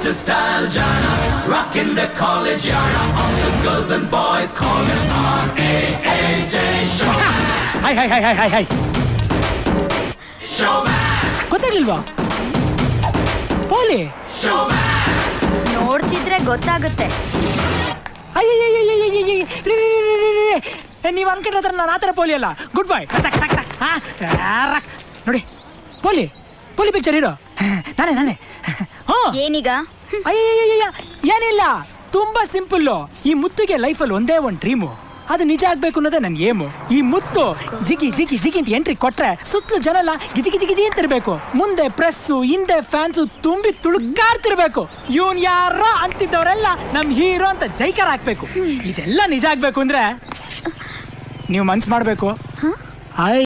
your style, Jana. Rockin' the college yana. All the girls and boys call him R.A.A.J. Showman. Hi. Showman. ಗೊತ್ತಾಗ್ಲಿಲ್ವಾ? ಪೋಲಿ. Showman. ನೋಡ್ತಿದ್ರೆ ಗೊತ್ತಾಗುತ್ತೆ. ನೀವು ಅನ್ಕೊಂಡ್ರೆ ನಾನು ಆ ಥರ ಪೋಲಿ ಅಲ್ಲ. ಗುಡ್ ಬಾಯ್. ನೋಡಿ ಪೋಲಿ ಪಿಕ್ಚರ್ ಹೀರೋ ನಾನೇ. ಏನೀಗ? ಅಯ್ಯಯ್ಯ ಏನಿಲ್ಲ, ತುಂಬಾ ಸಿಂಪಲ್ಲು. ಈ ಮುತ್ತಿಗೆ ಲೈಫಲ್ಲಿ ಒಂದೇ ಒಂದು ಡ್ರೀಮು, ಅದು ನಿಜ ಆಗ್ಬೇಕು ಅನ್ನೋದೇ ನನ್ ಏಮು. ಈ ಮುತ್ತು ಜಿಗಿ ಅಂತ ಎಂಟ್ರಿ ಕೊಟ್ರೆ ಸುತ್ತಲೂ ಜನ ಎಲ್ಲ ಗಿಜಿ ಅಂತಿರ್ಬೇಕು. ಮುಂದೆ ಪ್ರೆಸ್ಸು, ಹಿಂದೆ ಫ್ಯಾನ್ಸು ತುಂಬಿ ತುಳುಕಾಡ್ತಿರ್ಬೇಕು. ಇವನ್ ಯಾರೋ ಅಂತಿದ್ದವರೆಲ್ಲ ನಮ್ ಹೀರೋ ಅಂತ ಜೈಕಾರ ಹಾಕ್ಬೇಕು. ಇದೆಲ್ಲ ನಿಜ ಆಗ್ಬೇಕು ಅಂದ್ರೆ ನೀವು ಮನ್ಸು ಮಾಡ್ಬೇಕು.